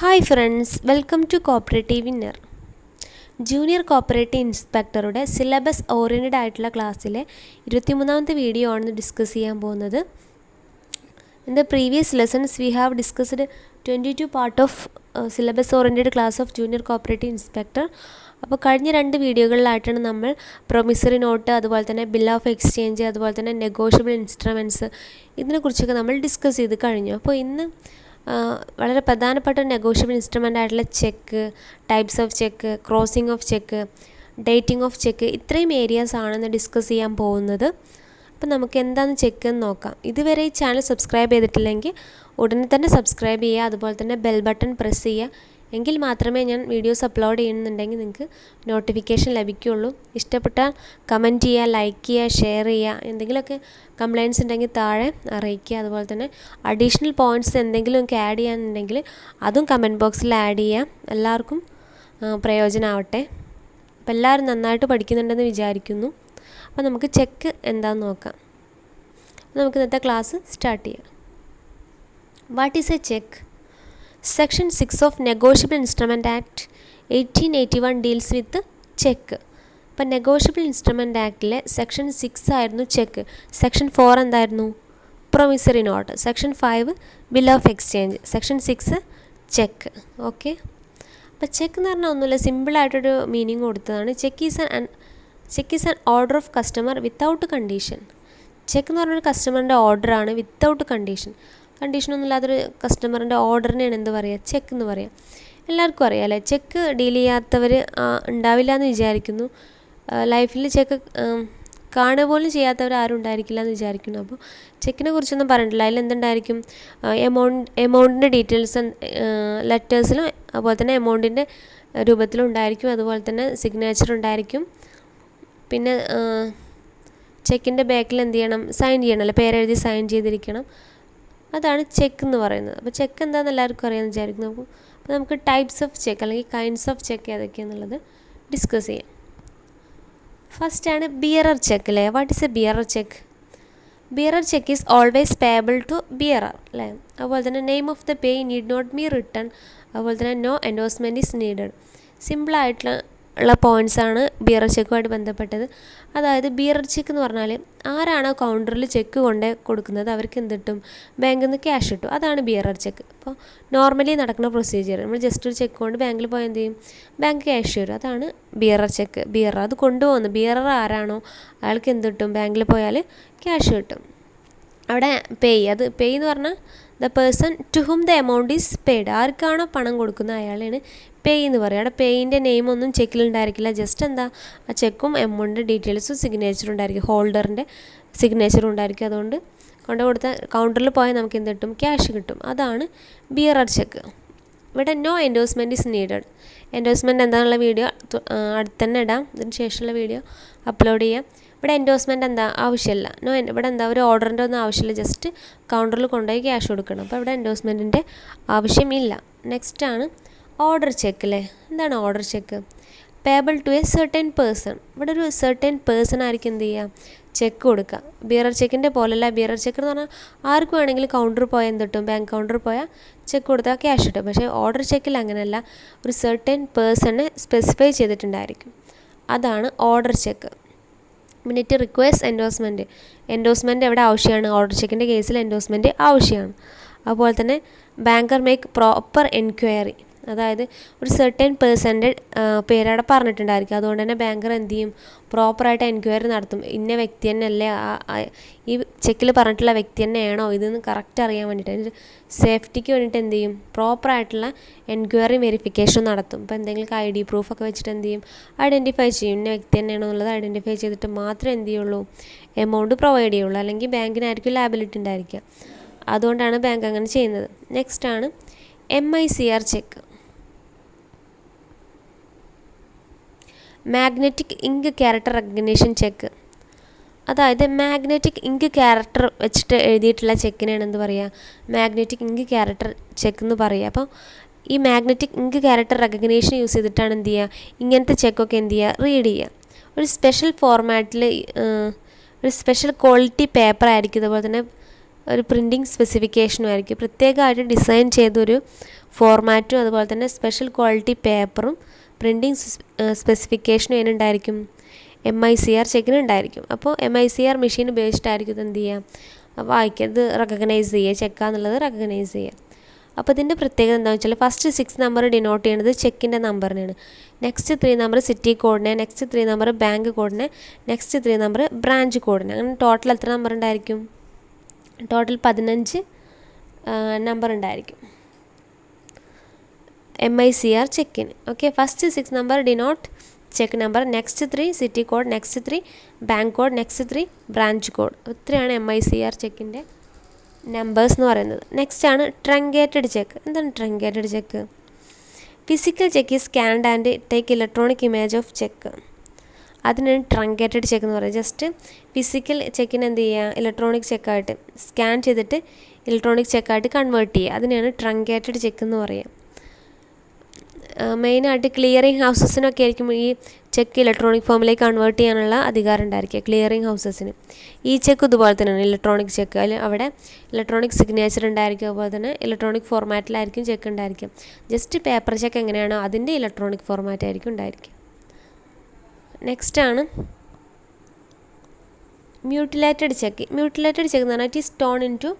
Hi friends, welcome to Cooperative Winner. Junior cooperative ഇൻസ്പെക്ടറുടെ syllabus oriented ആയിട്ടുള്ള ക്ലാസ്സിലെ 23ാമത്തെ video ആണ് ഡിസ്കസ് ചെയ്യാൻ പോകുന്നത്. In the previous lessons we have discussed 22 part of syllabus oriented class of junior cooperative inspector. അപ്പോൾ കഴിഞ്ഞ രണ്ട് വീഡിയോകളിലായിട്ടാണ് നമ്മൾ പ്രൊമിസറി നോട്ട്, അതുപോലെ തന്നെ ബിൽ ഓഫ് എക്സ്ചേഞ്ച്, അതുപോലെ തന്നെ നെഗോഷ്യബിൾ ഇൻസ്ട്രുമെൻറ്റ്സ് ഇതിനെക്കുറിച്ചൊക്കെ നമ്മൾ ഡിസ്കസ് ചെയ്ത് കഴിഞ്ഞു. അപ്പോൾ ഇന്ന് വളരെ പ്രധാനപ്പെട്ട നെഗോഷ്യബിൾ ഇൻസ്ട്രുമെൻ്റ് ആയിട്ടുള്ള check, types of check, crossing of check, dating of check, ഇത്രയും ഏരിയാസ് ആണെന്ന് ഡിസ്കസ് ചെയ്യാൻ പോകുന്നത്. അപ്പോൾ നമുക്ക് എന്താണെന്ന് ചെക്ക് എന്ന് നോക്കാം. ഇതുവരെ ഈ ചാനൽ സബ്സ്ക്രൈബ് ചെയ്തിട്ടില്ലെങ്കിൽ ഉടനെ തന്നെ സബ്സ്ക്രൈബ് ചെയ്യുക, അതുപോലെ തന്നെ ബെൽ ബട്ടൺ പ്രസ് ചെയ്യുക. എങ്കിൽ മാത്രമേ ഞാൻ വീഡിയോസ് അപ്ലോഡ് ചെയ്യുന്നുണ്ടെങ്കിൽ നിങ്ങൾക്ക് നോട്ടിഫിക്കേഷൻ ലഭിക്കുകയുള്ളൂ. ഇഷ്ടപ്പെട്ടാൽ കമൻറ്റ് ചെയ്യുക, ലൈക്ക് ചെയ്യുക, ഷെയർ ചെയ്യുക. എന്തെങ്കിലുമൊക്കെ കംപ്ലയിൻറ്റ്സ് ഉണ്ടെങ്കിൽ താഴെ അറിയിക്കുക. അതുപോലെ തന്നെ അഡീഷണൽ പോയിൻറ്റ്സ് എന്തെങ്കിലും നിങ്ങൾക്ക് ആഡ് ചെയ്യാനുണ്ടെങ്കിൽ അതും കമൻറ്റ് ബോക്സിൽ ആഡ് ചെയ്യാം. എല്ലാവർക്കും പ്രയോജനമാവട്ടെ. അപ്പോൾ എല്ലാവരും നന്നായിട്ട് പഠിക്കുന്നുണ്ടെന്ന് വിചാരിക്കുന്നു. അപ്പോൾ നമുക്ക് ചെക്ക് എന്താണെന്ന് നോക്കാം. നമുക്ക് ഇന്നത്തെ ക്ലാസ് സ്റ്റാർട്ട് ചെയ്യാം. What is a cheque? Section 6 of Negotiable Instrument Act 1881 deals with check. അപ്പോൾ നെഗോഷ്യബിൾ ഇൻസ്ട്രുമെൻ്റ് ആക്ടിലെ സെക്ഷൻ 6 ആയിരുന്നു ചെക്ക്. സെക്ഷൻ 4 എന്തായിരുന്നു? Promissory note. Section 5 bill of exchange. Section 6 check. Okay. അപ്പോൾ ചെക്ക് എന്ന് പറഞ്ഞാൽ ഒന്നുമില്ല, സിമ്പിളായിട്ടൊരു മീനിങ് കൊടുത്തതാണ്. Cheque is an order of customer without condition. Check എന്ന് പറഞ്ഞൊരു കസ്റ്റമറിൻ്റെ ഓർഡറാണ് വിത്തൗട്ട് കണ്ടീഷൻ. കണ്ടീഷനൊന്നുമില്ലാത്തൊരു കസ്റ്റമറിൻ്റെ ഓർഡറിനെയാണ് എന്ത് പറയുക? ചെക്ക് എന്ന് പറയാം. എല്ലാവർക്കും അറിയാം അല്ലേ? ചെക്ക് ഡീൽ ചെയ്യാത്തവർ ഉണ്ടാവില്ല എന്ന് വിചാരിക്കുന്നു. ലൈഫിൽ ചെക്ക് കാണുക പോലും ചെയ്യാത്തവർ ആരും ഉണ്ടായിരിക്കില്ല എന്ന് വിചാരിക്കുന്നു. അപ്പോൾ ചെക്കിനെ കുറിച്ചൊന്നും പറഞ്ഞിട്ടില്ല. അതിൽ എന്തുണ്ടായിരിക്കും? എമൗണ്ടിൻ്റെ ഡീറ്റെയിൽസ് ലെറ്റേഴ്സിലും അതുപോലെ തന്നെ എമൗണ്ടിൻ്റെ രൂപത്തിലും ഉണ്ടായിരിക്കും. അതുപോലെ തന്നെ സിഗ്നേച്ചർ ഉണ്ടായിരിക്കും. പിന്നെ ചെക്കിൻ്റെ ബാക്കിൽ എന്ത് ചെയ്യണം? സൈൻ ചെയ്യണം അല്ലേ? പേരെഴുതി സൈൻ ചെയ്തിരിക്കണം. അതാണ് ചെക്ക് എന്ന് പറയുന്നത്. അപ്പോൾ ചെക്ക് എന്താണെന്ന് എല്ലാവർക്കും അറിയാമെന്ന് വിചാരിക്കുന്നു. അപ്പോൾ നമുക്ക് ടൈപ്സ് ഓഫ് ചെക്ക് അല്ലെങ്കിൽ കൈൻഡ്സ് ഓഫ് ചെക്ക് ഏതൊക്കെയാണെന്നുള്ളത് ഡിസ്കസ് ചെയ്യാം. ഫസ്റ്റ് ആണ് ബിയറർ ചെക്ക് അല്ലേ? What is a bearer cheque? Bearer cheque is always payable to bearer അല്ലേ? അതുപോലെ തന്നെ name of the payee need not be written. അതുപോലെ തന്നെ നോ എൻഡോഴ്സ്മെൻറ്റ് ഈസ് നീഡഡ്. സിമ്പിളായിട്ടുള്ള പോയിൻറ്റ്സാണ് ബിയറർ ചെക്കുമായിട്ട് ബന്ധപ്പെട്ടത്. അതായത് ബിയറർ ചെക്ക് എന്ന് പറഞ്ഞാൽ ആരാണോ കൗണ്ടറിൽ ചെക്ക് കൊണ്ട് കൊടുക്കുന്നത് അവർക്ക് എന്ത് കിട്ടും? ബാങ്കിൽ നിന്ന് ക്യാഷ് കിട്ടും. അതാണ് ബിയറർ ചെക്ക്. അപ്പോൾ നോർമലി നടക്കുന്ന പ്രൊസീജിയർ. നമ്മൾ ജസ്റ്റ് ഒരു ചെക്ക് കൊണ്ട് ബാങ്കിൽ പോയാൽ എന്ത് ചെയ്യും? ബാങ്ക് ക്യാഷ് തരും. അതാണ് ബിയറർ ചെക്ക്. ബിയറർ അത് കൊണ്ടുപോകുന്നു. ബിയറർ ആരാണോ അയാൾക്ക് എന്ത് കിട്ടും? ബാങ്കിൽ പോയാൽ ക്യാഷ് കിട്ടും. അവിടെ പേയ്, അത് പേയ് എന്ന് പറഞ്ഞാൽ the person to whom the amount is paid. ആർക്കാണോ പണം കൊടുക്കുന്നത് അയാളെയാണ് പേയ് എന്ന് പറയുക. അവിടെ പേയിൻ്റെ നെയിമൊന്നും ചെക്കിലുണ്ടായിരിക്കില്ല. ജസ്റ്റ് എന്താ, ആ ചെക്കും എമൗണ്ടിൻ്റെ ഡീറ്റെയിൽസും സിഗ്നേച്ചറും ഉണ്ടായിരിക്കും. ഹോൾഡറിൻ്റെ സിഗ്നേച്ചറും ഉണ്ടായിരിക്കും. അതുകൊണ്ട് കൊടുത്ത കൗണ്ടറിൽ പോയാൽ നമുക്ക് എന്ത് കിട്ടും? ക്യാഷ് കിട്ടും. അതാണ് ബിയറർ ചെക്ക്. ഇവിടെ no endorsement is needed. Endorsement എന്താണെന്നുള്ള വീഡിയോ അടുത്ത് തന്നെ ഇടാം. ഇതിന് ശേഷമുള്ള വീഡിയോ അപ്ലോഡ് ചെയ്യാം. ഇവിടെ എൻഡോഴ്സ്മെൻറ്റ് എന്താ ആവശ്യമില്ല. ഇവിടെ എന്താ ഒരു ഓർഡറിൻ്റെ ഒന്നും ആവശ്യമില്ല. ജസ്റ്റ് കൗണ്ടറിൽ കൊണ്ടുപോയി ക്യാഷ് കൊടുക്കണം. അപ്പോൾ ഇവിടെ എൻഡോഴ്സ്മെൻറ്റിൻ്റെ ആവശ്യമില്ല. നെക്സ്റ്റ് ആണ് ഓർഡർ ചെക്ക് അല്ലേ? എന്താണ് order cheque? Payable to a certain person. ഇവിടെ ഒരു സെർട്ടൻ പേഴ്സൺ ആയിരിക്കും എന്ത് ചെയ്യുക? ചെക്ക് കൊടുക്കുക. ബിയറർ ചെക്കിൻ്റെ പോലെയല്ല. ബിയറർ ചെക്ക് എന്ന് പറഞ്ഞാൽ ആർക്ക് വേണമെങ്കിലും കൗണ്ടറിൽ പോയാൽ എന്ത് കിട്ടും? ബാങ്ക് കൗണ്ടറിൽ പോയാൽ ചെക്ക് കൊടുത്താൽ ക്യാഷ് കിട്ടും. പക്ഷേ ഓർഡർ ചെക്കിൽ അങ്ങനെയല്ല. ഒരു സെർട്ടൻ പേഴ്സണെ സ്പെസിഫൈ ചെയ്തിട്ടുണ്ടായിരിക്കും. അതാണ് ഓർഡർ ചെക്ക്. പിന്നെ ഇറ്റ് റിക്വയർസ് എൻഡോഴ്സ്മെൻറ്റ്. എൻഡോഴ്സ്മെൻറ്റ് എവിടെ ആവശ്യമാണ്? ഓർഡർ ചെക്കിൻ്റെ കേസിൽ എൻഡോഴ്സ്മെൻറ്റ് ആവശ്യമാണ്. അതുപോലെ തന്നെ ബാങ്കർ മേക്ക് പ്രോപ്പർ എൻക്വയറി. അതായത് ഒരു സെർട്ടൻ പേഴ്സൻ്റെ പേരവിടെ പറഞ്ഞിട്ടുണ്ടായിരിക്കും. അതുകൊണ്ട് തന്നെ ബാങ്കർ എന്ത് ചെയ്യും? പ്രോപ്പറായിട്ട് എൻക്വയറി നടത്തും. ഇന്ന വ്യക്തി തന്നെ അല്ലേ, ഈ ചെക്കിൽ പറഞ്ഞിട്ടുള്ള വ്യക്തി തന്നെയാണോ ഇതെന്ന് കറക്റ്റ് അറിയാൻ വേണ്ടിയിട്ട്, അതിൻ്റെ സേഫ്റ്റിക്ക് വേണ്ടിയിട്ട് എന്ത് ചെയ്യും? പ്രോപ്പറായിട്ടുള്ള എൻക്വയറി വെരിഫിക്കേഷൻ നടത്തും. ഇപ്പോൾ എന്തെങ്കിലും ID പ്രൂഫൊക്കെ വെച്ചിട്ട് എന്ത് ചെയ്യും? ഐഡൻറ്റിഫൈ ചെയ്യും. ഇന്ന വ്യക്തി തന്നെയാണോ എന്നുള്ളത് ഐഡൻറ്റിഫൈ ചെയ്തിട്ട് മാത്രമേ എന്ത് ചെയ്യുള്ളൂ? എമൗണ്ട് പ്രൊവൈഡ് ചെയ്യുള്ളൂ. അല്ലെങ്കിൽ ബാങ്കിനായിരിക്കും ലാബിലിറ്റി ഉണ്ടായിരിക്കുക. അതുകൊണ്ടാണ് ബാങ്ക് അങ്ങനെ ചെയ്യുന്നത്. നെക്സ്റ്റ് ആണ് MICR cheque. Magnetic ink character recognition cheque. അതായത് മാഗ്നറ്റിക് ഇങ്ക് ക്യാരക്ടർ വെച്ചിട്ട് എഴുതിയിട്ടുള്ള ചെക്കിനാണ് എന്ത് പറയുക? മാഗ്നറ്റിക് ഇങ്ക് ക്യാരക്ടർ ചെക്ക് എന്ന് പറയുക. അപ്പോൾ ഈ magnetic ink character recognition use ചെയ്തിട്ടാണ് എന്ത് ചെയ്യുക? ഇങ്ങനത്തെ ചെക്കൊക്കെ എന്ത് ചെയ്യുക? റീഡ് ചെയ്യുക. ഒരു സ്പെഷ്യൽ ഫോർമാറ്റിൽ ഒരു സ്പെഷ്യൽ ക്വാളിറ്റി പേപ്പർ ആയിരിക്കും. അതുപോലെ തന്നെ ഒരു പ്രിൻറ്റിങ് സ്പെസിഫിക്കേഷനും ആയിരിക്കും. പ്രത്യേകമായിട്ട് ഡിസൈൻ ചെയ്തൊരു ഫോർമാറ്റും അതുപോലെ തന്നെ സ്പെഷ്യൽ ക്വാളിറ്റി പേപ്പറും പ്രിൻറ്റിങ് സ്പെസിഫിക്കേഷനും അതിനുണ്ടായിരിക്കും, MICR ചെക്കിന് ഉണ്ടായിരിക്കും. അപ്പോൾ MICR മെഷീൻ ഉപയോഗിച്ചിട്ടായിരിക്കും ഇത് എന്ത് ചെയ്യുക, വായിക്കുക, ഇത് റെക്കഗ്നൈസ് ചെയ്യുക, ചെക്കാന്നുള്ളത് റെക്കഗ്നൈസ് ചെയ്യുക. അപ്പോൾ ഇതിൻ്റെ പ്രത്യേകത എന്താണെന്ന് വെച്ചാൽ ഫസ്റ്റ് 6 നമ്പർ ഡിനോട്ട് ചെയ്യുന്നത് ചെക്കിൻ്റെ നമ്പറിനാണ്, നെക്സ്റ്റ് 3 നമ്പർ സിറ്റി കോഡിനെ, നെക്സ്റ്റ് 3 നമ്പർ ബാങ്ക് കോഡിനെ, നെക്സ്റ്റ് 3 നമ്പർ ബ്രാഞ്ച് കോഡിനെ. അങ്ങനെ ടോട്ടൽ എത്ര നമ്പർ ഉണ്ടായിരിക്കും? ടോട്ടൽ 15 നമ്പർ ഉണ്ടായിരിക്കും MICR ചെക്കിന്. Okay, first 6 number denote cheque number, next 3 city code, next 3 bank code, next 3 branch code. ഇത്രയാണ് MICR ചെക്കിൻ്റെ നമ്പേഴ്സ് എന്ന് പറയുന്നത്. നെക്സ്റ്റ് ആണ് ട്രങ്കേറ്റഡ് ചെക്ക്. എന്താണ് truncated cheque? Physical cheque is scanned and take electronic image of cheque. അതിനാണ് truncated cheque എന്ന് പറയുന്നത്. Just physical ചെക്കിന് എന്ത് ചെയ്യുക, ഇലക്ട്രോണിക് ചെക്കായിട്ട് സ്കാൻ ചെയ്തിട്ട് ഇലക്ട്രോണിക് ചെക്കായിട്ട് കൺവേർട്ട് ചെയ്യുക. അതിനെയാണ് ട്രങ്കേറ്റഡ് ചെക്ക് എന്ന് പറയുക. മെയിനായിട്ട് ക്ലിയറിംഗ് ഹൗസസിനൊക്കെ ആയിരിക്കും ഈ ചെക്ക് ഇലക്ട്രോണിക് ഫോമിലേക്ക് കൺവേർട്ട് ചെയ്യാനുള്ള അധികാരം ഉണ്ടായിരിക്കുക, ക്ലിയറിംഗ് ഹൗസസിന്. ഈ ചെക്ക് ഇതുപോലെ തന്നെയാണ് ഇലക്ട്രോണിക് ചെക്ക്. അതിൽ അവിടെ ഇലക്ട്രോണിക് സിഗ്നേച്ചർ ഉണ്ടായിരിക്കും, അതുപോലെ തന്നെ ഇലക്ട്രോണിക് ഫോർമാറ്റിലായിരിക്കും ചെക്ക് ഉണ്ടായിരിക്കും. ജസ്റ്റ് പേപ്പർ ചെക്ക് എങ്ങനെയാണോ അതിൻ്റെ ഇലക്ട്രോണിക് ഫോർമാറ്റ് ആയിരിക്കും ഉണ്ടായിരിക്കും. നെക്സ്റ്റ് ആണ് മ്യൂട്ടിലേറ്റഡ് ചെക്ക്. മ്യൂട്ടിലേറ്റഡ് ചെക്ക് എന്ന് പറഞ്ഞാൽ it is torn into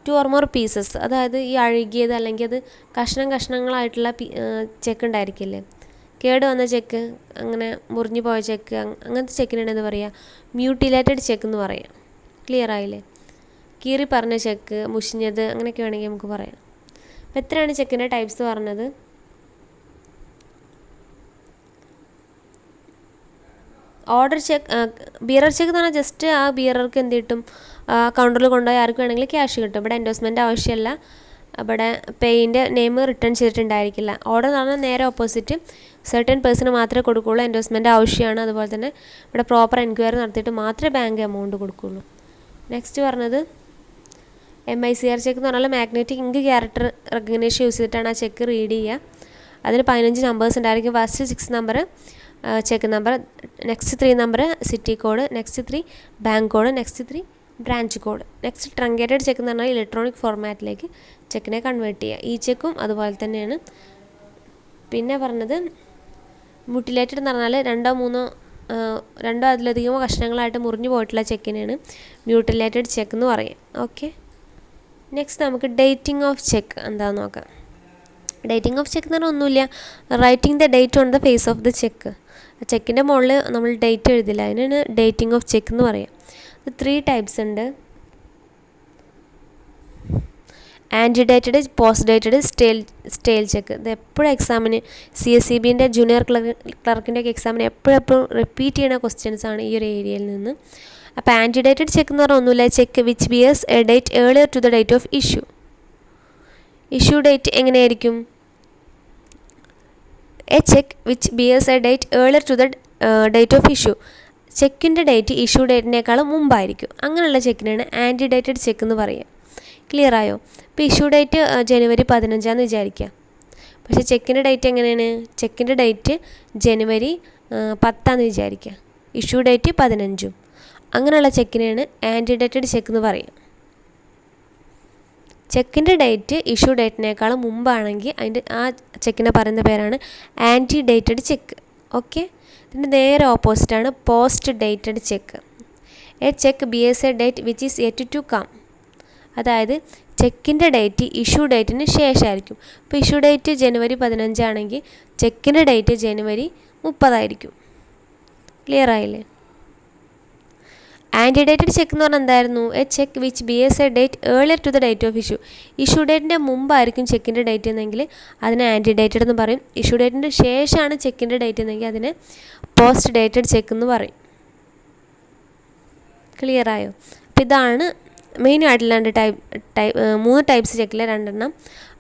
2 or more pieces. അതായത് ഈ അഴുകിയത് അല്ലെങ്കിൽ അത് കഷ്ണങ്ങളായിട്ടുള്ള ചെക്ക് ഉണ്ടായിരിക്കില്ലേ, കേട് വന്ന ചെക്ക്, അങ്ങനെ മുറിഞ്ഞു പോയ ചെക്ക്, അങ്ങനത്തെ ചെക്കിനാണ് എന്താ പറയുക, മ്യൂട്ടിലേറ്റഡ് ചെക്ക് എന്ന് പറയാം. ക്ലിയർ ആയില്ലേ? കീറി പറഞ്ഞ ചെക്ക്, മുഷിഞ്ഞത്, അങ്ങനെയൊക്കെ വേണമെങ്കിൽ നമുക്ക് പറയാം. അപ്പോൾ എത്രയാണ് ചെക്കിൻ്റെ ടൈപ്സ് പറഞ്ഞത്? ഓർഡർ ചെക്ക്, ബിയറർ ചെക്ക് എന്ന് പറഞ്ഞാൽ ജസ്റ്റ് ആ ബിയറർക്ക് എന്ത് കിട്ടും, കൗണ്ടറിൽ കൊണ്ടുപോയി ആർക്ക് വേണമെങ്കിലും ക്യാഷ് കിട്ടും. ഇവിടെ എൻഡോസ്മെൻറ്റ് ആവശ്യമില്ല, ഇവിടെ പേയിൻ്റെ നെയിം റിട്ടേൺ ചെയ്തിട്ടുണ്ടായിരിക്കില്ല. ഓർഡർ എന്ന് പറഞ്ഞാൽ നേരെ ഓപ്പോസിറ്റ്, സെർട്ടൻ പേഴ്സണ് മാത്രമേ കൊടുക്കുകയുള്ളൂ, എൻഡോസ്മെൻറ്റ് ആവശ്യമാണ്. അതുപോലെ തന്നെ ഇവിടെ പ്രോപ്പർ എൻക്വയറി നടത്തിയിട്ട് മാത്രമേ ബാങ്ക് എമൗണ്ട് കൊടുക്കുകയുള്ളൂ. നെക്സ്റ്റ് പറഞ്ഞത് MICR ചെക്ക് എന്ന് പറഞ്ഞാൽ magnetic ink character recognition use ചെയ്തിട്ടാണ് ആ ചെക്ക് റീഡ് ചെയ്യുക. അതിന് 15 നമ്പേഴ്സ് ഉണ്ടായിരിക്കും. First 6 number cheque number, next 3 number city code, next 3 bank code, next 3 branch code. Next truncated cheque എന്ന് പറഞ്ഞാൽ ഇലക്ട്രോണിക് ഫോർമാറ്റിലേക്ക് ചെക്കിനെ കൺവേർട്ട് ചെയ്യുക. ഈ ചെക്കും അതുപോലെ തന്നെയാണ്. പിന്നെ പറഞ്ഞത് മ്യൂട്ടിലേറ്റഡ് എന്ന് പറഞ്ഞാൽ 2 അതിലധികമോ കഷ്ണങ്ങളായിട്ട് മുറിഞ്ഞു പോയിട്ടുള്ള ചെക്കിനെയാണ് മ്യൂട്ടിലേറ്റഡ് ചെക്ക് എന്ന് പറയുക. ഓക്കെ, നെക്സ്റ്റ് നമുക്ക് ഡേറ്റിംഗ് ഓഫ് ചെക്ക് എന്താണെന്ന് നോക്കാം. ഡേറ്റിംഗ് ഓഫ് ചെക്ക് എന്ന് പറഞ്ഞാൽ ഒന്നുമില്ല, writing the date on the face of the cheque. ചെക്കിൻ്റെ മുകളിൽ നമ്മൾ ഡേറ്റ് എഴുതില്ല, അതിനാണ് ഡേറ്റിംഗ് ഓഫ് ചെക്ക് എന്ന് പറയാം. ഇത് 3 ടൈപ്സ് ഉണ്ട്: ante dated, post dated, stale cheque. ഇത് എപ്പോഴും എക്സാമിന് CSEBൻ്റെ ജൂനിയർ ക്ലർക്കിൻ്റെ ഒക്കെ എക്സാമിന് എപ്പോഴും റിപ്പീറ്റ് ചെയ്യുന്ന ക്വസ്റ്റ്യൻസ് ആണ് ഈ ഒരു ഏരിയയിൽ നിന്ന്. അപ്പോൾ ആൻറ്റി ഡേറ്റഡ് ചെക്ക് എന്ന് പറഞ്ഞാൽ ഒന്നുമില്ല, cheque which bears a date earlier to the date of issue. Issue date എങ്ങനെയായിരിക്കും? A cheque which bears a date earlier to the date of issue. ചെക്കിൻ്റെ ഡേറ്റ് ഇഷ്യൂ ഡേറ്റിനേക്കാളും മുമ്പായിരിക്കും. അങ്ങനെയുള്ള ചെക്കിനാണ് ആൻറ്റി ഡേറ്റഡ് ചെക്ക് എന്ന് പറയുക. ക്ലിയർ ആയോ? ഇപ്പോൾ ഇഷ്യൂ ഡേറ്റ് ജനുവരി 15 വിചാരിക്കുക, പക്ഷേ ചെക്കിൻ്റെ ഡേറ്റ് എങ്ങനെയാണ്? ചെക്കിൻ്റെ ഡേറ്റ് ജനുവരി 10 വിചാരിക്കുക, ഇഷ്യൂ ഡേറ്റ് 15. അങ്ങനെയുള്ള ചെക്കിനെയാണ് ആൻറ്റി ഡേറ്റഡ് ചെക്ക് എന്ന് പറയുക. ചെക്കിൻ്റെ ഡേറ്റ് ഇഷ്യൂ ഡേറ്റിനേക്കാളും മുമ്പാണെങ്കിൽ ആ ചെക്കിനെ പറയുന്ന പേരാണ് ആൻറ്റി ഡേറ്റഡ് ചെക്ക്. ഓക്കെ, ഇതിൻ്റെ നേരെ ഓപ്പോസിറ്റാണ് post dated cheque. A cheque bears a date which is yet to come. അതായത് ചെക്കിൻ്റെ ഡേറ്റ് ഇഷ്യൂ ഡേറ്റിന് ശേഷമായിരിക്കും. ഇപ്പോൾ ഇഷ്യൂ ഡേറ്റ് ജനുവരി 15 ആണെങ്കിൽ ചെക്കിൻ്റെ ഡേറ്റ് ജനുവരി 30 ആയിരിക്കും. ക്ലിയർ ആയില്ലേ? ആൻറ്റി ഡേറ്റഡ് ചെക്ക് എന്ന് പറഞ്ഞാൽ എന്തായിരുന്നു? A cheque which bears a date earlier to the date of issue. Issue ഡേറ്റിൻ്റെ മുമ്പായിരിക്കും ചെക്കിൻ്റെ ഡേറ്റ് എന്നെങ്കിൽ അതിനെ ആൻറ്റി ഡേറ്റഡ് എന്ന് പറയും. ഇഷ്യൂ ഡേറ്റിൻ്റെ ശേഷമാണ് ചെക്കിൻ്റെ ഡേറ്റ് എന്നെങ്കിൽ അതിനെ പോസ്റ്റ് ഡേറ്റഡ് ചെക്ക് എന്ന് പറയും. ക്ലിയർ ആയോ? അപ്പോൾ ഇതാണ് മെയിനായിട്ടുള്ള 3 ടൈപ്സ് ചെക്കിലെ 2 എണ്ണം.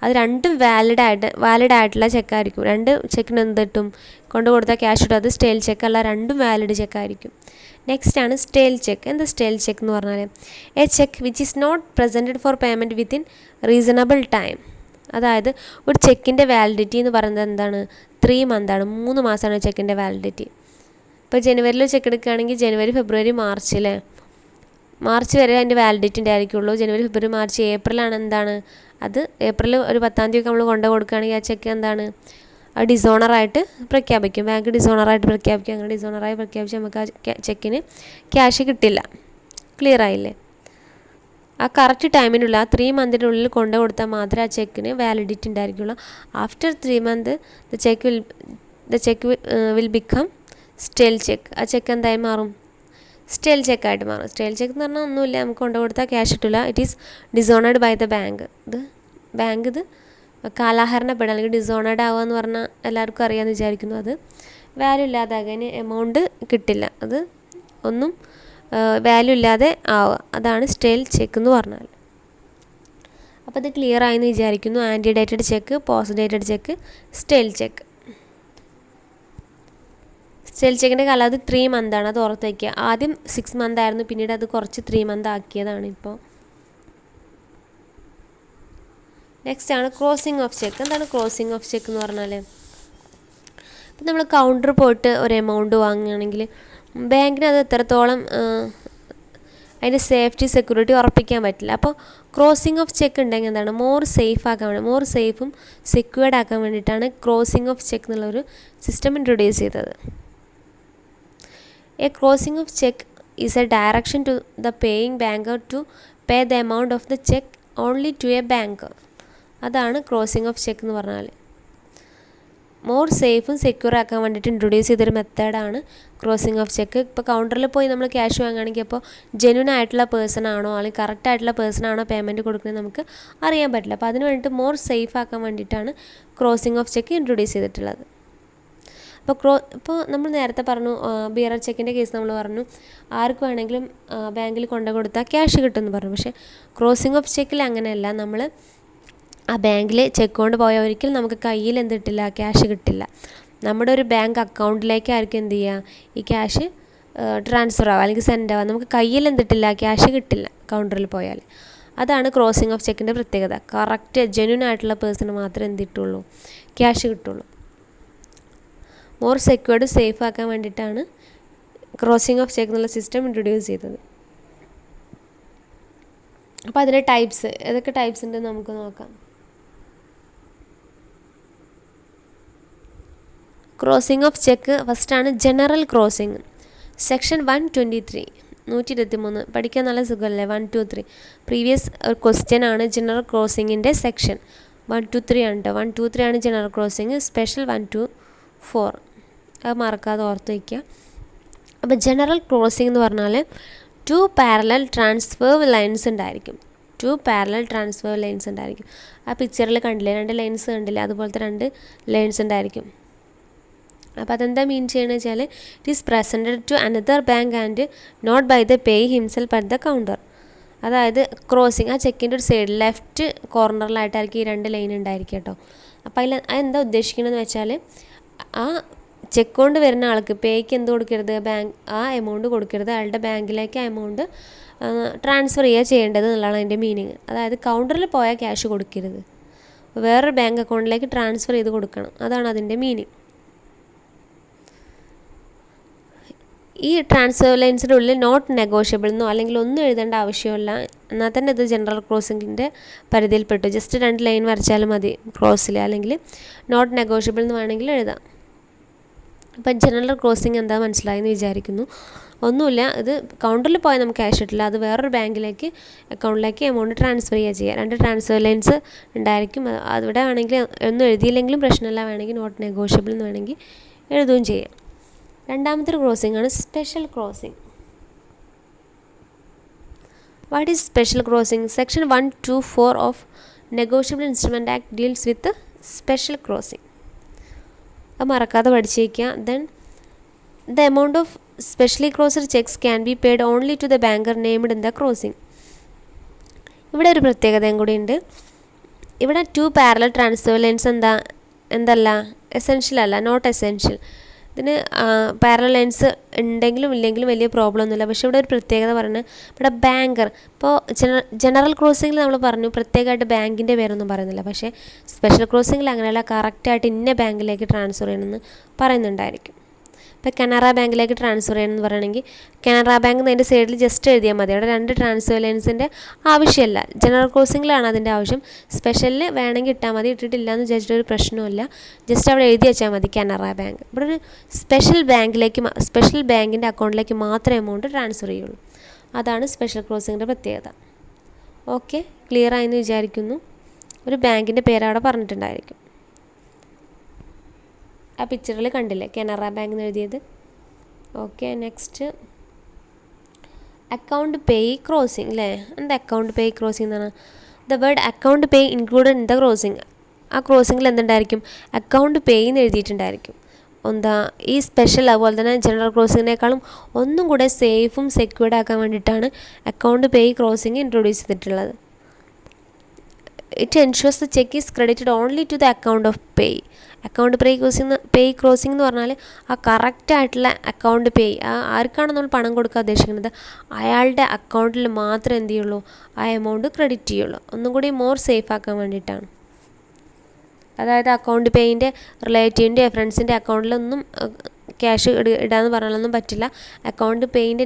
അത് രണ്ടും വാലിഡ് ആയിട്ടുള്ള ചെക്കായിരിക്കും. 2 ചെക്കിന് എന്ത് കിട്ടും? കൊടുത്താൽ ക്യാഷ് കിട്ടും. അത് സ്റ്റേൽ ചെക്ക് അല്ല, രണ്ടും വാലിഡ് ചെക്കായിരിക്കും. നെക്സ്റ്റ് ആണ് സ്റ്റേൽ ചെക്ക്. എന്താ സ്റ്റേൽ ചെക്ക് എന്ന് പറഞ്ഞാൽ? A cheque which is not presented for payment within reasonable time. അതായത് ഒരു ചെക്കിൻ്റെ വാലിഡിറ്റി എന്ന് പറയുന്നത് എന്താണ്? 3 മന്താണ്, 3 മാസമാണ് ചെക്കിൻ്റെ വാലിഡിറ്റി. ഇപ്പോൾ ജനുവരിയിൽ ചെക്ക് എടുക്കുകയാണെങ്കിൽ ജനുവരി, ഫെബ്രുവരി, മാർച്ച് അല്ലേ, മാർച്ച് വരെ അതിൻ്റെ വാലിഡിറ്റി ഉണ്ടായിരിക്കുള്ളൂ. ജനുവരി, ഫെബ്രുവരി, മാർച്ച്, ഏപ്രിലാണ് എന്താണ് അത് ഏപ്രിൽ ഒരു 10-ാം തീയതി നമ്മൾ കൊണ്ടു കൊടുക്കുകയാണെങ്കിൽ ആ ചെക്ക് എന്താണ് അത് ഡിസോണറായിട്ട് പ്രഖ്യാപിക്കും. ബാങ്ക് ഡിസോണറായിട്ട് പ്രഖ്യാപിക്കും. അങ്ങനെ ഡിസോണറായി പ്രഖ്യാപിച്ച് നമുക്ക് ആ ചെക്കിന് ക്യാഷ് കിട്ടില്ല. ക്ലിയർ ആയില്ലേ? ആ കറക്റ്റ് ടൈമിനുള്ള ആ 3 മന്തിനുള്ളിൽ കൊണ്ടു കൊടുത്താൽ മാത്രമേ ആ ചെക്കിന് വാലിഡിറ്റി ഉണ്ടായിരിക്കുള്ളൂ. After 3 month the cheque will become stale cheque. ആ ചെക്ക് എന്തായി മാറും? സ്റ്റേൽ ചെക്കായിട്ട് മാറും. സ്റ്റേൽ ചെക്ക് എന്ന് പറഞ്ഞാൽ ഒന്നുമില്ല, നമുക്ക് കൊണ്ടു കൊടുത്താൽ ക്യാഷ് കിട്ടില്ല. It is dishonoured by the bank. ഇത് കാലാഹരണപ്പെടുക അല്ലെങ്കിൽ ഡിസോണേഡ് ആവുക എന്ന് പറഞ്ഞാൽ എല്ലാവർക്കും അറിയാമെന്ന് വിചാരിക്കുന്നു. അത് വാല്യൂ ഇല്ലാതാകാൻ എമൗണ്ട് കിട്ടില്ല. അത് ഒന്നും വാല്യൂ ഇല്ലാതെ ആവുക, അതാണ് സ്റ്റേൽ ചെക്ക് എന്ന് പറഞ്ഞാൽ. അപ്പോൾ ഇത് ക്ലിയർ ആയെന്ന് വിചാരിക്കുന്നു. Ante dated cheque, post dated cheque, stale cheque. Stale ചെക്കിൻ്റെ കാലാവധി 3 മന്താണ്. അത് ഓർത്ത് വയ്ക്കുക. ആദ്യം 6 മന്ത് ആയിരുന്നു, പിന്നീട് അത് കുറച്ച് 3 മന്ത് ആക്കിയതാണ് ഇപ്പോൾ. നെക്സ്റ്റ് ആണ് ക്രോസിംഗ് ഓഫ് ചെക്ക്. എന്താണ് ക്രോസിംഗ് ഓഫ് ചെക്ക് എന്ന് പറഞ്ഞാൽ? ഇപ്പം നമ്മൾ കൗണ്ടർ പോയിട്ട് ഒരു എമൗണ്ട് വാങ്ങുകയാണെങ്കിൽ ബാങ്കിന് അത് എത്രത്തോളം അതിൻ്റെ സേഫ്റ്റി സെക്യൂരിറ്റി ഉറപ്പിക്കാൻ പറ്റില്ല. അപ്പോൾ ക്രോസിംഗ് ഓഫ് ചെക്ക് ഉണ്ടെങ്കിൽ എന്താണ് മോർ സേഫ് ആക്കാൻ വേണ്ടി, മോർ സേഫും സെക്യൂർഡ് ആക്കാൻ വേണ്ടിയിട്ടാണ് ക്രോസിംഗ് ഓഫ് ചെക്ക് എന്നുള്ളൊരു സിസ്റ്റം ഇൻട്രൊഡ്യൂസ് ചെയ്തത്. A crossing of cheque is a direction to the paying banker to pay the amount of the cheque only to a banker. അതാണ് crossing of cheque എന്ന് പറഞ്ഞാൽ. More സേഫും secure ആക്കാൻ വേണ്ടിയിട്ട് introduce ചെയ്തൊരു മെത്തേഡാണ് crossing of check. ഇപ്പോൾ കൗണ്ടറിൽ പോയി നമ്മൾ ക്യാഷ് വാങ്ങുകയാണെങ്കിൽ അപ്പോൾ ജെന്യൂൻ ആയിട്ടുള്ള പേഴ്സൺ ആണോ അല്ലെങ്കിൽ കറക്റ്റ് ആയിട്ടുള്ള പേഴ്സൺ ആണോ പേയ്മെൻറ്റ് കൊടുക്കുന്നത് നമുക്ക് അറിയാൻ പറ്റില്ല. അപ്പോൾ അതിന് വേണ്ടിയിട്ട് മോർ സേഫ് ആക്കാൻ വേണ്ടിയിട്ടാണ് ക്രോസിംഗ് ഓഫ് ചെക്ക് ഇൻട്രൊഡ്യൂസ് ചെയ്തിട്ടുള്ളത്. ഇപ്പോൾ നമ്മൾ നേരത്തെ പറഞ്ഞു ബിയറർ ചെക്കിൻ്റെ കേസ് നമ്മൾ പറഞ്ഞു ആർക്ക് വേണമെങ്കിലും ബാങ്കിൽ കൊണ്ടു കൊടുത്താൽ ക്യാഷ് കിട്ടുമെന്ന് പറഞ്ഞു. പക്ഷേ ക്രോസിംഗ് ഓഫ് ചെക്കിൽ അങ്ങനെയല്ല. നമ്മൾ ആ ബാങ്കിൽ ചെക്ക് കൊണ്ട് പോയാൽ ഒരിക്കലും നമുക്ക് കയ്യിൽ എന്ത് കിട്ടില്ല, ക്യാഷ് കിട്ടില്ല. നമ്മുടെ ഒരു ബാങ്ക് അക്കൗണ്ടിലേക്കായിരിക്കും എന്ത് ചെയ്യുക, ഈ ക്യാഷ് ട്രാൻസ്ഫർ ആവുക അല്ലെങ്കിൽ സെൻഡ് ആവുക. നമുക്ക് കയ്യിൽ എന്തിട്ടില്ല, ക്യാഷ് കിട്ടില്ല കൗണ്ടറിൽ പോയാൽ. അതാണ് ക്രോസിംഗ് ഓഫ് ചെക്കിൻ്റെ പ്രത്യേകത. കറക്റ്റ് ജെന്യൂൻ ആയിട്ടുള്ള പേഴ്സണ് മാത്രമേ എന്ത് കിട്ടുള്ളൂ, ക്യാഷ് കിട്ടുള്ളൂ. മോർ സെക്യൂർഡ് സേഫ് ആക്കാൻ വേണ്ടിയിട്ടാണ് ക്രോസിംഗ് ഓഫ് ചെക്ക് എന്നുള്ള സിസ്റ്റം ഇൻട്രൊഡ്യൂസ് ചെയ്തത്. അപ്പോൾ അതിൻ്റെ ടൈപ്സ് ഏതൊക്കെ ടൈപ്സ് ഉണ്ടെന്ന് നമുക്ക് നോക്കാം. ക്രോസിംഗ് ഓഫ് ചെക്ക് ഫസ്റ്റാണ് ജനറൽ ക്രോസിംഗ്. സെക്ഷൻ 123 പഠിക്കാൻ നല്ല സുഖമല്ലേ? 1, 2, 3 പ്രീവിയസ് ക്വസ്റ്റ്യൻ ആണ്. ജനറൽ ക്രോസിങ്ങിൻ്റെ സെക്ഷൻ 1, 2, 3 ആണ് കേട്ടോ. 1, 2, 3 ആണ് ജനറൽ ക്രോസിങ്. സ്പെഷ്യൽ 1, 2, 4 അത് മറക്കാതെ ഓർത്ത് വയ്ക്കുക. അപ്പോൾ ജനറൽ ക്രോസിംഗ് എന്ന് പറഞ്ഞാൽ 2 പാരലൽ ട്രാൻസ്ഫർ ലൈൻസ് ഉണ്ടായിരിക്കും. 2 പാരലൽ ട്രാൻസ്ഫർ ലൈൻസ് ഉണ്ടായിരിക്കും. ആ പിക്ചറിൽ കണ്ടില്ലേ, 2 ലൈൻസ് കണ്ടില്ലേ, അതുപോലത്തെ 2 ലൈൻസ് ഉണ്ടായിരിക്കും. അപ്പോൾ അതെന്താ മീൻ ചെയ്യണമെന്ന് വെച്ചാൽ it is presented to another bank and not by the payee himself at the counter. അതായത് ക്രോസിങ് ആ ചെക്കിൻ്റെ ഒരു സൈഡ് ലെഫ്റ്റ് കോർണറിലായിട്ടായിരിക്കും ഈ 2 ലൈൻ ഉണ്ടായിരിക്കും കേട്ടോ. അപ്പോൾ അതിൽ അതെന്താ ഉദ്ദേശിക്കണമെന്ന് വെച്ചാൽ ആ ചെക്ക് കൊണ്ട് വരുന്ന ആൾക്ക് പേയ്ക്ക് എന്ത് കൊടുക്കരുത്, ആ എമൗണ്ട് കൊടുക്കരുത്, അയാളുടെ ബാങ്കിലേക്ക് ആ എമൗണ്ട് ട്രാൻസ്ഫർ ചെയ്യേണ്ടത് എന്നുള്ളതാണ് അതിൻ്റെ മീനിങ്. അതായത് കൗണ്ടറിൽ പോയാൽ ക്യാഷ് കൊടുക്കരുത്, വേറൊരു ബാങ്ക് അക്കൗണ്ടിലേക്ക് ട്രാൻസ്ഫർ ചെയ്ത് കൊടുക്കണം. അതാണ് അതിൻ്റെ മീനിങ്. ഈ ട്രാൻസ്ഫർ ലൈൻസിൻ്റെ ഉള്ളിൽ നോട്ട് നെഗോഷ്യബിൾ എന്നോ അല്ലെങ്കിൽ ഒന്നും എഴുതേണ്ട ആവശ്യമില്ല. എന്നാൽ തന്നെ ഇത് ജനറൽ ക്രോസിങ്ങിൻ്റെ പരിധിയിൽപ്പെട്ടു. ജസ്റ്റ് 2 ലൈൻ വരച്ചാലും മതി ക്രോസിൽ, അല്ലെങ്കിൽ നോട്ട് നെഗോഷ്യബിൾ എന്ന് വേണമെങ്കിൽ എഴുതാം. അപ്പം ജനറൽ ക്രോസിങ് എന്താ മനസ്സിലായെന്ന് വിചാരിക്കുന്നു. ഒന്നുമില്ല, ഇത് കൗണ്ടറിൽ പോയാൽ നമുക്ക് ക്യാഷ് കിട്ടില്ല, അത് വേറൊരു ബാങ്കിലേക്ക് അക്കൗണ്ടിലേക്ക് എമൗണ്ട് ട്രാൻസ്ഫർ ചെയ്യുക. 2 ട്രാൻസ്ഫർ ലൈൻസ് ഉണ്ടായിരിക്കും. അവിടെ വേണമെങ്കിൽ ഒന്നും എഴുതിയില്ലെങ്കിലും പ്രശ്നമില്ല, വേണമെങ്കിൽ നോട്ട് നെഗോഷ്യബിൾ എന്ന് വേണമെങ്കിൽ എഴുതുകയും ചെയ്യാം. രണ്ടാമത്തെ ഒരു ക്രോസിംഗ് ആണ് special crossing. What is special crossing? Section 124 of negotiable instrument act deals with special crossing. അത് മറക്കാതെ പഠിച്ചേക്കുക. Then the amount of specially crossed cheques can be paid only to the banker named in the crossing. ഇവിടെ ഒരു പ്രത്യേകതയും കൂടി ഉണ്ട്. ഇവിടെ 2 parallel transfer lines എന്തല്ല എസെൻഷ്യൽ അല്ല, നോട്ട് എസെൻഷ്യൽ. ഇതിന് പാരലൽ ലൈൻസ് ഉണ്ടെങ്കിലും ഇല്ലെങ്കിലും വലിയ പ്രോബ്ലം ഒന്നുമില്ല. പക്ഷേ ഇവിടെ ഒരു പ്രത്യേകത പറയുന്നത് ഇവിടെ ബാങ്കർ, ഇപ്പോൾ ജനറൽ ക്രോസിങ്ങിൽ നമ്മൾ പറഞ്ഞു പ്രത്യേകമായിട്ട് ബാങ്കിൻ്റെ പേരൊന്നും പറയുന്നില്ല. പക്ഷേ സ്പെഷ്യൽ ക്രോസിങ്ങിൽ അങ്ങനെയല്ല, കറക്റ്റായിട്ട് ഇന്ന ബാങ്കിലേക്ക് ട്രാൻസ്ഫർ ചെയ്യണമെന്ന് പറയുന്നുണ്ടായിരിക്കും. ഇപ്പോൾ കനറ ബാങ്കിലേക്ക് ട്രാൻസ്ഫർ ചെയ്യണമെന്ന് പറയണമെങ്കിൽ കനറ ബാങ്ക് എന്നതിൻ്റെ സൈഡിൽ ജസ്റ്റ് എഴുതിയാൽ മതി. അവിടെ 2 ട്രാൻസ്ഫർ ലൈൻസിൻ്റെ ആവശ്യമില്ല. ജനറൽ ക്രോസിങ്ങിലാണ് അതിൻ്റെ ആവശ്യം. സ്പെഷ്യലിൽ വേണമെങ്കിൽ ഇട്ടാൽ മതി, ഇട്ടിട്ടില്ല എന്ന് വിചാരിച്ചിട്ട് ഒരു പ്രശ്നമില്ല. ജസ്റ്റ് അവിടെ എഴുതി വെച്ചാൽ മതി കനറ ബാങ്ക്. ഇവിടെ ഒരു സ്പെഷ്യൽ ബാങ്കിൻ്റെ അക്കൗണ്ടിലേക്ക് മാത്രമേ എമൗണ്ട് ട്രാൻസ്ഫർ ചെയ്യുള്ളൂ. അതാണ് സ്പെഷ്യൽ ക്രോസിങ്ങിൻ്റെ പ്രത്യേകത. ഓക്കെ, ക്ലിയർ ആയെന്ന് വിചാരിക്കുന്നു. ഒരു ബാങ്കിൻ്റെ പേര് അവിടെ പറഞ്ഞിട്ടുണ്ടായിരിക്കും. ആ പിക്ചറിൽ കണ്ടില്ലേ കനറ ബാങ്ക് എന്ന് എഴുതിയത്. Okay, next account payee crossing അല്ലേ. എന്താ അക്കൗണ്ട് പേയ് ക്രോസിങ് എന്ന് പറഞ്ഞാൽ the word account pay included in the crossing. ആ ക്രോസിങ്ങിൽ എന്തുണ്ടായിരിക്കും, അക്കൗണ്ട് പേയ് എന്ന് എഴുതിയിട്ടുണ്ടായിരിക്കും. എന്താ ഈ സ്പെഷ്യൽ അതുപോലെ തന്നെ ജനറൽ ക്രോസിങ്ങിനേക്കാളും ഒന്നും കൂടെ സേഫും സെക്യൂർഡ് ആക്കാൻ വേണ്ടിയിട്ടാണ് അക്കൗണ്ട് പേയ് ക്രോസിങ് ഇൻട്രൊഡ്യൂസ് ചെയ്തിട്ടുള്ളത്. It ensures the cheque is credited only to the account of payee. Account payee crossing എന്ന് പറഞ്ഞാൽ ആ കറക്റ്റായിട്ടുള്ള അക്കൗണ്ട് പേയ്, ആർക്കാണ് നമ്മൾ പണം കൊടുക്കാൻ ഉദ്ദേശിക്കുന്നത് അയാളുടെ അക്കൗണ്ടിൽ മാത്രമേ എന്ത് ചെയ്യുള്ളൂ, ആ എമൗണ്ട് ക്രെഡിറ്റ് ചെയ്യുള്ളൂ. ഒന്നും കൂടി മോർ സേഫ് ആക്കാൻ വേണ്ടിയിട്ടാണ്. അതായത് അക്കൗണ്ട് പേയിൻ്റെ റിലേറ്റീവിൻ്റെ ഫ്രണ്ട്സിൻ്റെ അക്കൗണ്ടിലൊന്നും ക്യാഷ് ഇടാന്ന് പറഞ്ഞാലൊന്നും പറ്റില്ല. അക്കൗണ്ട് പേയിൻ്റെ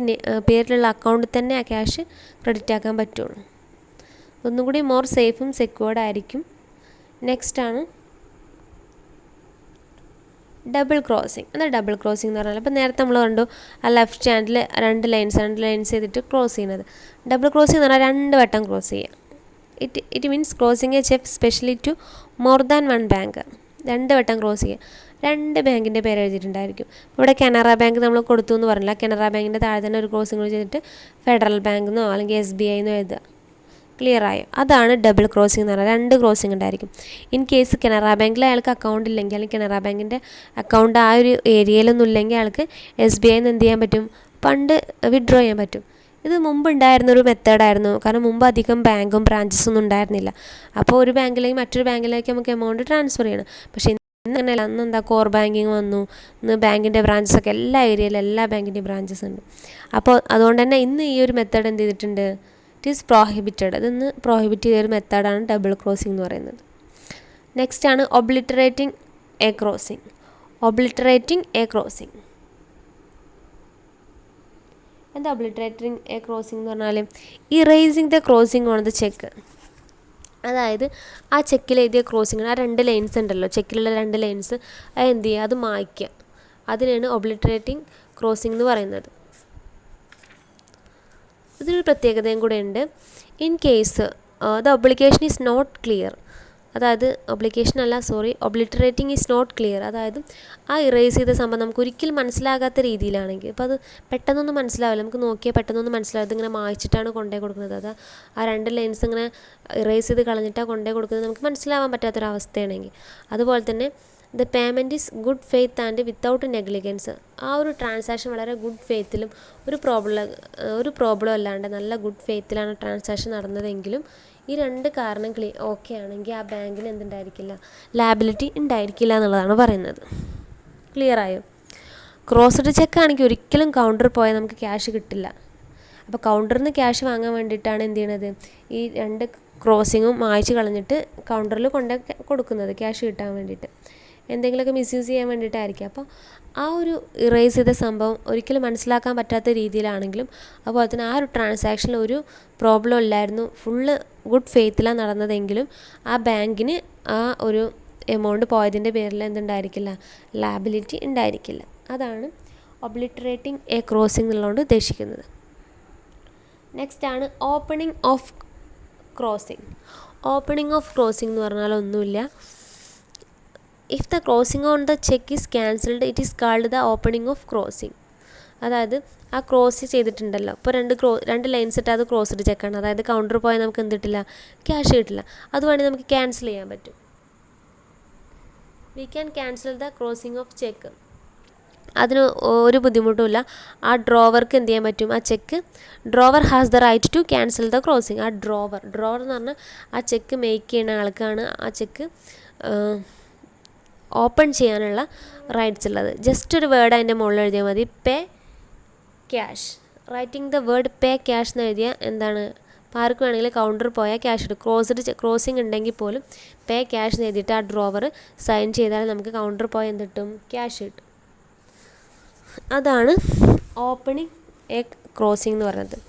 പേരിലുള്ള അക്കൗണ്ടിൽ തന്നെ ആ ക്യാഷ് ക്രെഡിറ്റ് ആക്കാൻ പറ്റുള്ളൂ. ഒന്നും കൂടി മോർ സേഫും സെക്യൂർഡ് ആയിരിക്കും. നെക്സ്റ്റാണ് ഡബിൾ ക്രോസിങ്. എന്നാൽ ഡബിൾ ക്രോസിംഗ് എന്ന് പറഞ്ഞാൽ ഇപ്പോൾ നേരത്തെ നമ്മൾ കണ്ടു ആ ലെഫ്റ്റ് ഹാൻഡിൽ 2 ലൈൻസ് ചെയ്തിട്ട് ക്രോസ് ചെയ്യുന്നത്. ഡബിൾ ക്രോസിംഗ് എന്ന് പറഞ്ഞാൽ 2 വട്ടം ക്രോസ് ചെയ്യുക. It means crossing a cheque specially to more than 1 bank. 2 വട്ടം ക്രോസ് ചെയ്യുക. 2 ബാങ്കിൻ്റെ പേര് എഴുതിയിട്ടുണ്ടായിരിക്കും. ഇവിടെ കനറ ബാങ്ക് നമ്മൾ കൊടുത്തു എന്ന് പറഞ്ഞില്ല. കനറ ബാങ്കിൻ്റെ താഴെ തന്നെ ഒരു ക്രോസിംഗ് ചെയ്തിട്ട് ഫെഡറൽ ബാങ്ക് എന്നോ അല്ലെങ്കിൽ SBI എന്നോ എഴുതുക. ക്ലിയർ ആയോ? അതാണ് ഡബിൾ ക്രോസിംഗ് എന്ന് പറഞ്ഞാൽ 2 ക്രോസിംഗ് ഉണ്ടായിരിക്കും. ഇൻ കേസ് കനറ ബാങ്കിൽ അയാൾക്ക് അക്കൗണ്ട് ഇല്ലെങ്കിൽ അല്ലെങ്കിൽ കനറ ബാങ്കിൻ്റെ അക്കൗണ്ട് ആ ഒരു ഏരിയയിലൊന്നും ഇല്ലെങ്കിൽ അയാൾക്ക് SBI എന്ന് എന്ത് ചെയ്യാൻ പറ്റും, ഫണ്ട് വിഡ്രോ ചെയ്യാൻ പറ്റും. ഇത് മുമ്പ് ഉണ്ടായിരുന്നൊരു മെത്തേഡായിരുന്നു. കാരണം മുമ്പ് അധികം ബാങ്കും ബ്രാഞ്ചസൊന്നും ഉണ്ടായിരുന്നില്ല. അപ്പോൾ ഒരു ബാങ്കിലേക്ക് മറ്റൊരു ബാങ്കിലേക്ക് നമുക്ക് എമൗണ്ട് ട്രാൻസ്ഫർ ചെയ്യണം. പക്ഷേ ഇന്ന് അങ്ങനെയല്ല. അന്ന് എന്താ കോർ ബാങ്കിങ് വന്നു. ഇന്ന് ബാങ്കിൻ്റെ ബ്രാഞ്ചസൊക്കെ എല്ലാ ഏരിയയിലും എല്ലാ ബാങ്കിൻ്റെയും ബ്രാഞ്ചസ് ഉണ്ട്. അപ്പോൾ അതുകൊണ്ട് തന്നെ ഇന്ന് ഈ ഒരു മെത്തേഡ് എന്ത് ചെയ്തിട്ടുണ്ട്, ഇറ്റ് ഈസ് പ്രോഹിബിറ്റഡ്. അതിന്ന് പ്രോഹിബിറ്റ് ചെയ്തൊരു മെത്തേഡാണ് ഡബിൾ ക്രോസിംഗ് എന്ന് പറയുന്നത്. നെക്സ്റ്റ് ആണ് obliterating a crossing. Obliterating a crossing എന്താ ഒബ്ലിറ്ററേറ്റിംഗ് എ ക്രോസിംഗ് എന്ന് പറഞ്ഞാൽ erasing the crossing on the cheque. അതായത് ആ ചെക്കിൽ എഴുതിയ ക്രോസിംഗ്, ആ 2 ലൈൻസ് ഉണ്ടല്ലോ, ചെക്കിലുള്ള 2 ലൈൻസ്, അത് എന്ത് ചെയ്യുക, അത് മായ്ക്കുക. അതിനാണ് ഒബ്ലിറ്ററേറ്റിംഗ് ക്രോസിംഗ് എന്ന് പറയുന്നത്. ഇതിനൊരു പ്രത്യേകതയും കൂടെ ഉണ്ട്. In case the obligation is not clear, അതായത് ഒബ്ലിറ്ററേറ്റിംഗ് ഈസ് നോട്ട് ക്ലിയർ, അതായത് ആ ഇറേസ് ചെയ്ത സംഭവം നമുക്ക് ഒരിക്കലും മനസ്സിലാകാത്ത രീതിയിലാണെങ്കിൽ, അപ്പോൾ അത് പെട്ടെന്നൊന്നും മനസ്സിലാവില്ല, നമുക്ക് നോക്കിയാൽ പെട്ടെന്നൊന്നും മനസ്സിലാവും. ഇതിങ്ങനെ മായ്ച്ചിട്ടാണ് കൊണ്ടേ കൊടുക്കുന്നത്, അത് ആ 2 ലൈൻസ് ഇങ്ങനെ ഇറേസ് ചെയ്ത് കളഞ്ഞിട്ടാണ് കൊണ്ടേ കൊടുക്കുന്നത്, നമുക്ക് മനസ്സിലാവാൻ പറ്റാത്തൊരവസ്ഥയാണെങ്കിൽ. അതുപോലെ തന്നെ the payment is good faith and without negligence. ആ ഒരു ട്രാൻസാക്ഷൻ വളരെ ഗുഡ് ഫെയ്ത്തിലും ഒരു പ്രോബ്ലം അല്ലാണ്ട് നല്ല ഗുഡ് ഫെയ്ത്തിലാണ് ട്രാൻസാക്ഷൻ നടന്നതെങ്കിലും ഈ 2 കാരണം ഓക്കെ ആണെങ്കിൽ ആ ബാങ്കിന് എന്തുണ്ടായിരിക്കില്ല, ലാബിലിറ്റി ഉണ്ടായിരിക്കില്ല എന്നുള്ളതാണ് പറയുന്നത്. ക്ലിയർ ആയോ? ക്രോസ്ഡ് ചെക്ക് ആണെങ്കിൽ ഒരിക്കലും കൗണ്ടറിൽ പോയാൽ നമുക്ക് ക്യാഷ് കിട്ടില്ല. അപ്പോൾ കൗണ്ടറിൽ നിന്ന് ക്യാഷ് വാങ്ങാൻ വേണ്ടിയിട്ടാണ് എന്ത് ചെയ്യണത്, ഈ 2 ക്രോസിങ്ങും മായ്ച്ച് കളഞ്ഞിട്ട് കൗണ്ടറിൽ കൊണ്ട് കൊടുക്കുന്നത് ക്യാഷ് കിട്ടാൻ വേണ്ടിയിട്ട്, എന്തെങ്കിലുമൊക്കെ മിസ്യൂസ് ചെയ്യാൻ വേണ്ടിയിട്ടായിരിക്കും. അപ്പോൾ ആ ഒരു ഇറേസ് ചെയ്ത സംഭവം ഒരിക്കലും മനസ്സിലാക്കാൻ പറ്റാത്ത രീതിയിലാണെങ്കിലും അതുപോലെ തന്നെ ആ ഒരു ട്രാൻസാക്ഷനിൽ ഒരു പ്രോബ്ലം ഇല്ലായിരുന്നു, ഫുള്ള് ഗുഡ് ഫെയ്ത്തിലാണ് നടന്നതെങ്കിലും ആ ബാങ്കിന് ആ ഒരു എമൗണ്ട് പോയതിൻ്റെ പേരിൽ എന്തുണ്ടായിരിക്കില്ല, ലാബിലിറ്റി ഉണ്ടായിരിക്കില്ല. അതാണ് ഒബ്ലിറ്ററേറ്റിംഗ് എ ക്രോസിംഗ് എന്നുള്ളതുകൊണ്ട് ഉദ്ദേശിക്കുന്നത്. നെക്സ്റ്റ് ആണ് opening of crossing. Opening of crossing എന്ന് പറഞ്ഞാൽ ഒന്നുമില്ല, if the crossing on the cheque is cancelled it is called the opening of crossing. അതായത് ആ ക്രോസ് ചെയ്തിട്ടുണ്ടല്ലോ, ഇപ്പോൾ 2 ലൈൻസ് ഇട്ട് അത് ക്രോസ്ഡ് ചെക്കാണ്, അതായത് കൗണ്ടർ പോയാൽ നമുക്ക് എന്ത് കിട്ടില്ല, ക്യാഷ് കിട്ടില്ല. അതുവേണമെങ്കിൽ നമുക്ക് ക്യാൻസൽ ചെയ്യാൻ പറ്റും. We can cancel the crossing of cheque. അതിന് ഒരു ബുദ്ധിമുട്ടുമില്ല. ആ ഡ്രോവർക്ക് എന്ത് ചെയ്യാൻ പറ്റും, ആ cheque drawer has the right to cancel the crossing. ആ ഡ്രോവർ എന്ന് പറഞ്ഞാൽ ആ ചെക്ക് മേക്ക് ചെയ്യുന്ന ആൾക്കാണ് ആ ചെക്ക് ഓപ്പൺ ചെയ്യാനുള്ള റൈറ്റ്സ് ഉള്ളത്. ജസ്റ്റ് ഒരു വേർഡ് അതിൻ്റെ മുകളിൽ എഴുതിയാൽ മതി, pay cash. Writing the word pay cash എന്ന് എഴുതിയാൽ എന്താണ്, ആർക്ക് വേണമെങ്കിൽ കൗണ്ടർ പോയാൽ ക്യാഷ് ഇടും. ക്രോസിംഗ് ഉണ്ടെങ്കിൽ പോലും പേ ക്യാഷ് എന്ന് എഴുതിയിട്ട് ആ ഡ്രോവർ സൈൻ ചെയ്താൽ നമുക്ക് കൗണ്ടർ പോയാൽ എന്ത് കിട്ടും, ക്യാഷ് കിട്ടും. അതാണ് ഓപ്പണിംഗ് എ ക്രോസിംഗ് എന്ന് പറയുന്നത്.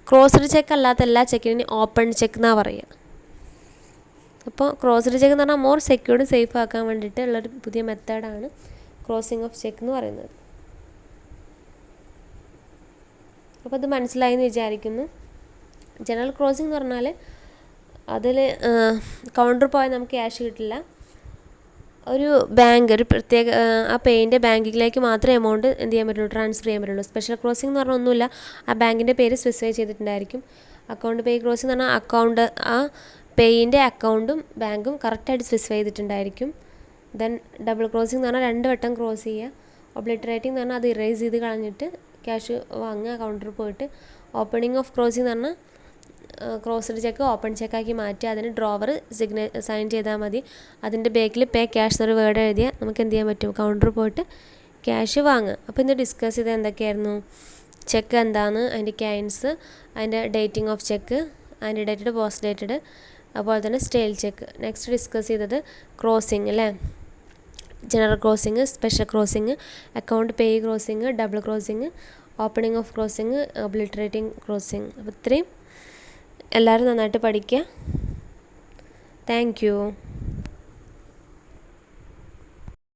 ക്രോസ്ഡ് ചെക്ക് അല്ലാത്ത എല്ലാ ചെക്കിനും ഓപ്പൺ ചെക്ക് എന്നാണ് പറയുക. അപ്പോൾ ക്രോസ്ഡ് ചെക്ക് എന്ന് പറഞ്ഞാൽ മോർ സെക്യൂർഡ് സേഫ് ആക്കാൻ വേണ്ടിയിട്ടുള്ളൊരു പുതിയ മെത്തേഡാണ് ക്രോസിംഗ് ഓഫ് ചെക്ക് എന്ന് പറയുന്നത്. അപ്പോൾ അത് മനസ്സിലായി എന്ന് വിചാരിക്കുന്നു. ജനറൽ ക്രോസിംഗ് എന്ന് പറഞ്ഞാൽ അതിൽ കൗണ്ടർ പോയാൽ നമുക്ക് ക്യാഷ് കിട്ടില്ല. ഒരു പ്രത്യേക ആ പേയിൻ്റെ ബാങ്കിലേക്ക് മാത്രമേ എമൗണ്ട് എന്ത് ചെയ്യാൻ പറ്റുള്ളൂ, ട്രാൻസ്ഫർ ചെയ്യാൻ പറ്റുള്ളൂ. സ്പെഷ്യൽ ക്രോസിംഗ് എന്ന് പറഞ്ഞാൽ ഒന്നുമില്ല, ആ ബാങ്കിൻ്റെ പേര് സ്പെസിഫൈ ചെയ്തിട്ടുണ്ടായിരിക്കും. അക്കൗണ്ട് പേ ക്രോസിംഗ് എന്ന് പറഞ്ഞാൽ ആ പേയിൻ്റെ അക്കൗണ്ടും ബാങ്കും കറക്റ്റായിട്ട് സ്പെസിഫൈ ചെയ്തിട്ടുണ്ടായിരിക്കും. ദെൻ ഡബിൾ ക്രോസിംഗ് എന്ന് പറഞ്ഞാൽ 2 വട്ടം ക്രോസ് ചെയ്യുക. ഒബ്ലിറ്ററേറ്റിംഗ് എന്ന് പറഞ്ഞാൽ അത് ഇറേസ് ചെയ്ത് കളഞ്ഞിട്ട് ക്യാഷ് വാങ്ങുക കൗണ്ടറിൽ പോയിട്ട്. ഓപ്പണിംഗ് ഓഫ് ക്രോസിംഗ് എന്ന് പറഞ്ഞാൽ ക്രോസ്ഡ് ചെക്ക് ഓപ്പൺ ചെക്കാക്കി മാറ്റുക. അതിന് ഡ്രോവർ സൈൻ ചെയ്താൽ മതി. അതിൻ്റെ ബാക്കിൽ പേ ക്യാഷ് എന്നൊരു വേർഡ് എഴുതിയാൽ നമുക്ക് എന്ത് ചെയ്യാൻ പറ്റും, കൗണ്ടറിൽ പോയിട്ട് ക്യാഷ് വാങ്ങുക. അപ്പോൾ ഇന്ന് ഡിസ്കസ് ചെയ്തത് എന്തൊക്കെയായിരുന്നു, ചെക്ക് എന്താണ്, അതിൻ്റെ കൈൻഡ്സ്, അതിൻ്റെ dating of cheque, ante dated, post dated, അതുപോലെ തന്നെ സ്റ്റേൽ ചെക്ക്. നെക്സ്റ്റ് ഡിസ്കസ് ചെയ്തത് ക്രോസിംഗ് അല്ലേ, general crossing, special crossing, account payee crossing, double crossing, opening of crossing, obliterating crossing. അപ്പോൾ ഇത്രയും എല്ലാവരും നന്നായിട്ട് പഠിക്കുക. Thank U.